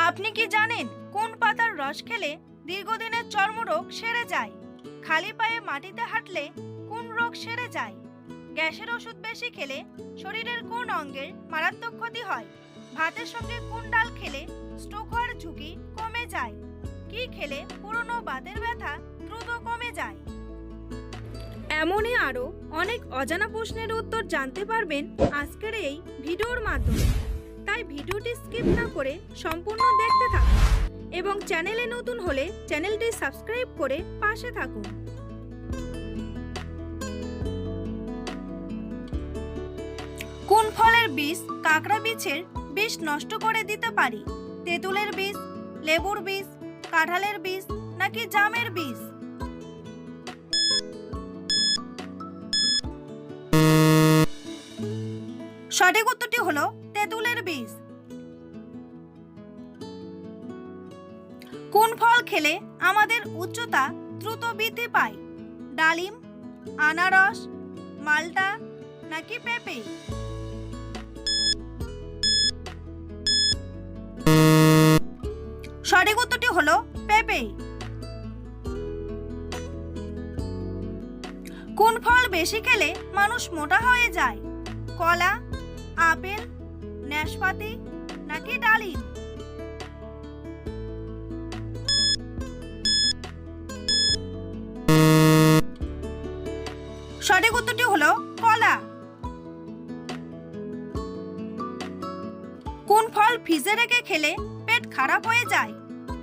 আপনি কি জানেন কোন পাতার রস খেলে দীর্ঘদিনের চর্মরোগ সেরে যায়? খালি পায়ে মাটিতে হাঁটলে কোন রোগ সেরে যায়? গ্যাসের ওষুধ বেশি খেলে শরীরের কোন অঙ্গের মারাত্মক ক্ষতি হয়? ভাতের সঙ্গে কোন ডাল খেলে স্ট্রোক হওয়ার ঝুঁকি কমে যায়? কি খেলে পুরনো বাতের ব্যথা দ্রুত কমে যায়? এমনই আরো অনেক অজানা প্রশ্নের উত্তর জানতে পারবেন আজকের এই ভিডিওর মাধ্যমে। তাই ভিডিওটি স্কিপ না করে সম্পূর্ণ দেখতে থাকুন এবং চ্যানেলে নতুন হলে চ্যানেলটি সাবস্ক্রাইব করে পাশে থাকুন। কোন ফলের বীজ কাঁকড়া বিছের বিষ নষ্ট করে দিতে পারে? তেঁতুলের বীজ, লেবুর বীজ, কাঁঠালের বীজ নাকি জামের বীজ? সঠিক উত্তরটি হলো তেঁতুলের বীজ। কোন ফল খেলে আমাদের উচ্চতা দ্রুত বৃদ্ধি পায়? ডালিম, আনারস, মাল্টা নাকি পেঁপে? সঠিক উত্তরটি হলো পেঁপে। কোন ফল বেশি খেলে মানুষ মোটা হয়ে যায়? কলা, আপেল, নাশপাতি নাকি ডালিম? সঠিক উত্তরটি হলো কলা। কোন ফল ফ্রিজে রেখে খেলে পেট খারাপ হয়ে যায়?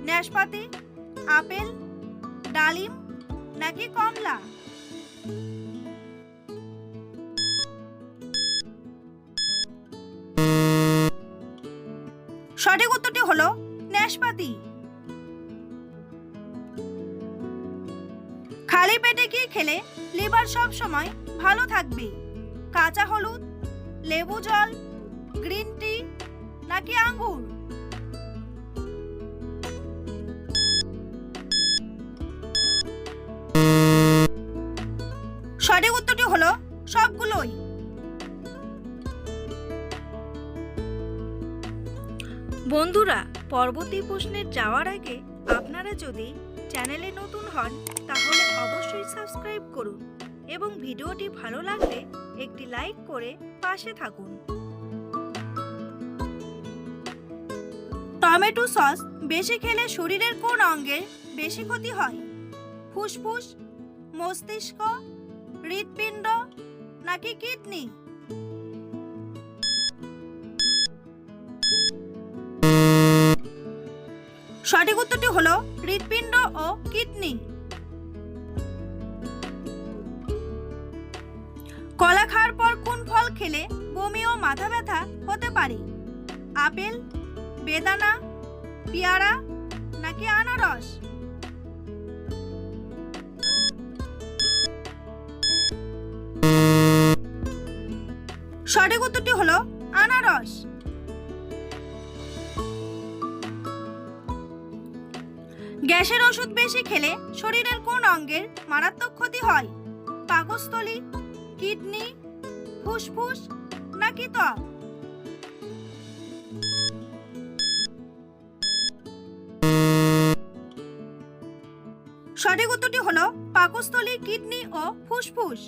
নাশপাতি, আপেল, ডালিম নাকি কমলা? সঠিক উত্তরটি হলো নাশপাতি। খালি পেটে কি খেলে লিভার সব সময় ভালো থাকবে? কাঁচা হলুদ, লেবু জল, গ্রিন টি নাকি আঙ্গুর? সঠিক উত্তরটি হলো সবগুলোই। বন্ধুরা, পরবর্তী প্রশ্নে যাওয়ার আগে আপনারা যদি চ্যানেলে নতুন হন তাহলে অবশ্যই সাবস্ক্রাইব করুন এবং ভিডিওটি ভালো লাগলে একটি লাইক করে পাশে থাকুন। টমেটো সস বেশি খেলে শরীরের কোন অঙ্গের বেশি ক্ষতি হয়? ফুসফুস, মস্তিষ্ক, হৃৎপিণ্ড নাকি কিডনি? সঠিক উত্তরটি হলো হৃৎপিণ্ড ও কিডনি। কলা খাওয়ার পর কোন ফল খেলে বমি ও মাথা ব্যথা হতে পারে? আপেল, বেদানা, পেয়ারা নাকি আনারস? সঠিক উত্তরটি হলো আনারস। গ্যাসের ওষুধ বেশি খেলে শরীরের কোন অঙ্গের মারাত্মক ক্ষতি হয়? পাকস্থলী, কিডনি, ফুসফুস নাকি ত্বক? সঠিক উত্তরটি হলো পাকস্থলী, কিডনি ও ফুসফুস।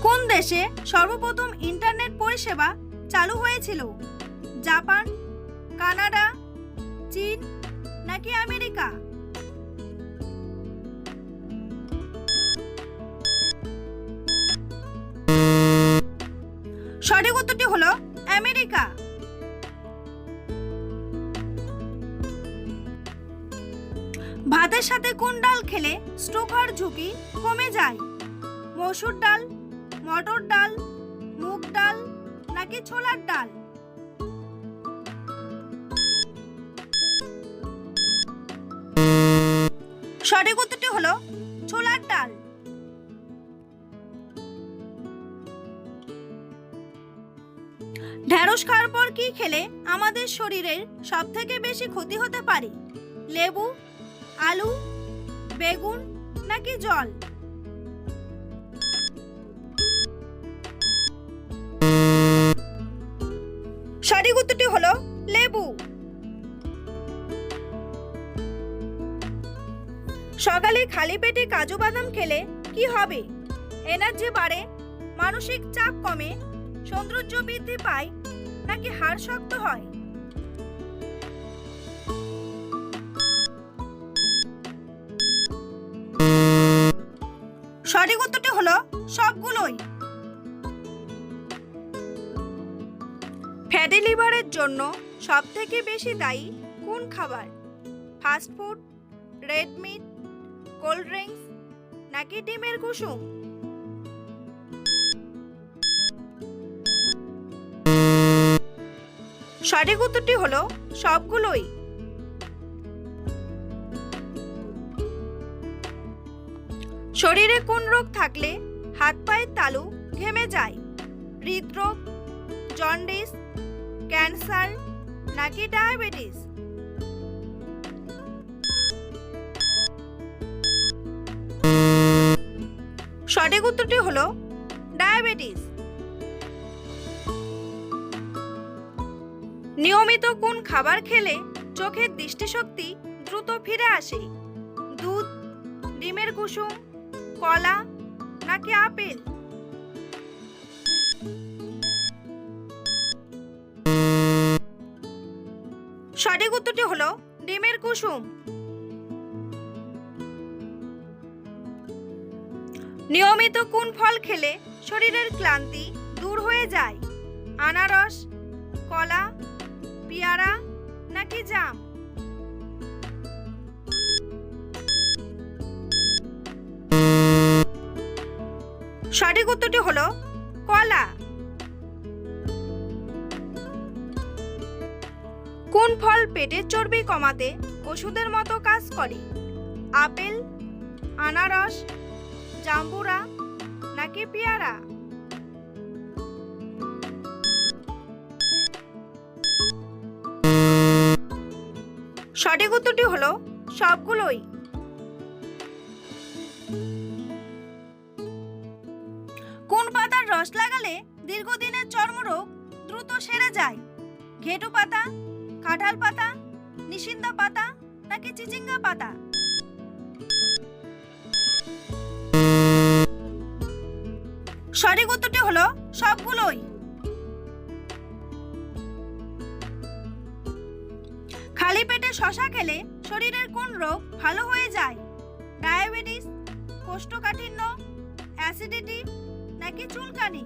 কোন দেশে সর্বপ্রথম ইন্টারনেট পরিষেবা চালু হয়েছিল? জাপান, কানাডা, চীন নাকি আমেরিকা? সঠিক উত্তরটি হলো আমেরিকা। ভাতের সাথে কোন ডাল খেলে স্ট্রোক হওয়ার ঝুঁকি কমে যায়? মসুর ডাল, মটর ডাল, মুগ ডাল নাকি ছোলার ডাল? সঠিক উত্তরটি হলো ছোলার ডাল। ঢেঁড়স খাওয়ার পর কি খেলে আমাদের শরীরের সব থেকে বেশি ক্ষতি হতে পারে? লেবু, আলু, বেগুন নাকি জল? সঠিক উত্তরটি হলো লেবু। সকালে খালি পেটে কাজু বাদাম খেলে কি হবে? এনার্জি বাড়ে, মানসিক চাপ কমে, সৌন্দর্য বৃদ্ধি পায়, নাকি হাড় শক্ত হয়? সঠিক উত্তরটি হলো সবগুলোই। ফ্যাটি লিভারের জন্য সবথেকে বেশি দায়ী কোন খাবার? Fast food, red meat, cold drinks, নাকি ডিমের কুসুম? সঠিক উত্তরটি হলো সবগুলোই। শরীরে কোন রোগ থাকলে হাত পায়ের তালু ঘেমে যায়? হৃদরোগ, জন্ডিস, ক্যান্সার, নাকি ডায়াবেটিস? সঠিক উত্তরটি হলো ডায়াবেটিস। নিয়মিত কোন খাবার খেলে চোখের দৃষ্টিশক্তি দ্রুত ফিরে আসে? দুধ, ডিমের কুসুম, কলা, নাকি আপেল? সঠিক উত্তরটি হলো ডিমের কুসুম। নিয়মিত কোন ফল খেলে শরীরের ক্লান্তি দূর হয়ে যায়? আনারস, কলা, পেয়ারা, নাকি জাম? সঠিক উত্তরটি হলো কলা। কোন ফল পেটের চর্বি কমাতে ওষুধের মতো কাজ করে? আপেল, আনারস, জাম্বুরা, নাকি পেয়ারা? সঠিক উত্তরটি হলো সবগুলোই। কোন পাতার রস লাগালে দীর্ঘদিনের চর্মরোগ দ্রুত সেরে যায়? ঘেটু পাতা, কাঁঠাল পাতা, নিশিন্দা পাতা, নাকি চিচিঙ্গা পাতা? সঠিক উত্তরটি হলো সবগুলোই। খালি পেটে শসা খেলে শরীরের কোন রোগ ভালো হয়ে যায়? ডায়াবেটিস, কোষ্ঠকাঠিন্য, অ্যাসিডিটি, নাকি চুলকানি?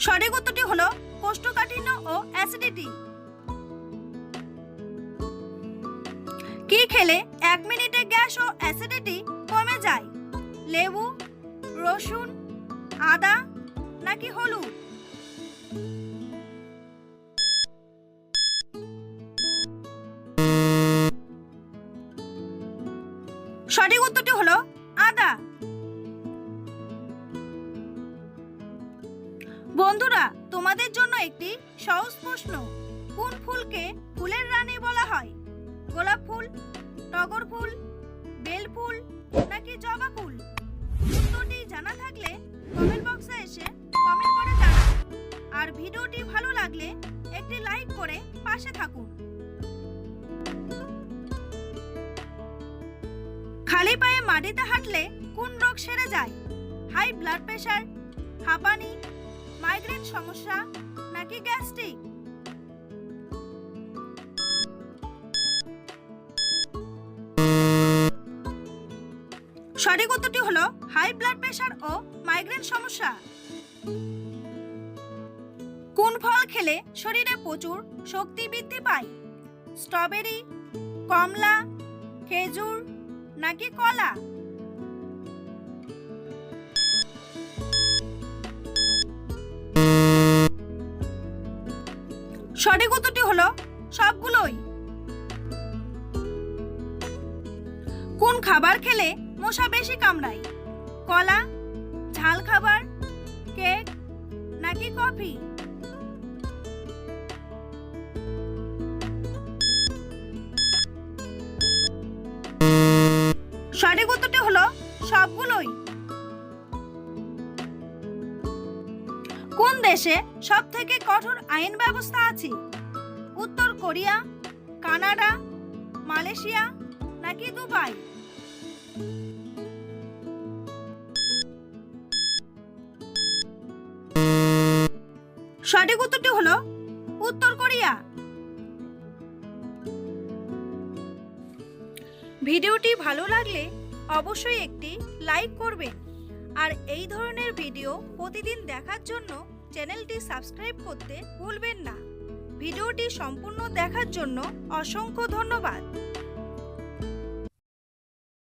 সঠিক উত্তরটি হলো কোষ্ঠকাঠিন্য ও অ্যাসিডিটি। কি খেলে 1 মিনিটে গ্যাস ও অ্যাসিডিটি কমে যায়? লেবু, রসুন, আদা, নাকি হলুদ? সঠিক উত্তরটি হলো আদা। বন্ধুরা, তোমাদের জন্য একটি সহজ প্রশ্ন। কোন ফুলকে ফুলের রানী বলা হয়? গোলাপ ফুল, টগর ফুল, বেল ফুল, নাকি জবা ফুল? উত্তরটি জানা থাকলে কমেন্ট বক্সে এসে কমেন্ট করে জানান। আর ভিডিওটি ভালো লাগলে একটি লাইক করে পাশে থাকুন। খালি পায়ে মাটিতে হাঁটলে কোন রোগ সেরে যায়? হাই ব্লাড প্রেশার, হাঁপানি, মাইগ্রেন সমস্যা, নাকি গ্যাস্ট্রিক? সঠিক উত্তরটি হলো হাই ব্লাড প্রেশার ও মাইগ্রেন সমস্যা। কোন ফল খেলে শরীরে প্রচুর শক্তি বৃদ্ধি পায়? স্ট্রবেরি, কমলা, খেজুর, নাকি কলা? সঠিক উত্তরটি হলো সবগুলোই। কোন খাবার খেলে মশা বেশি কামড়ায়? কলা, ঝাল খাবার, কেক, নাকি কফি? সঠিক উত্তরটি হলো সবগুলোই। কোন দেশে সবথেকে কঠোর আইন ব্যবস্থা আছে? উত্তর কোরিয়া, কানাডা, মালয়েশিয়া নাকি দুবাই? সঠিক উত্তরটি হলো উত্তর কোরিয়া। ভিডিওটি ভালো লাগলে অবশ্যই একটি লাইক করবেন আর এই ধরনের ভিডিও প্রতিদিন দেখার জন্য চ্যানেলটি সাবস্ক্রাইব করতে ভুলবেন না। ভিডিওটি সম্পূর্ণ দেখার জন্য অসংখ্য ধন্যবাদ।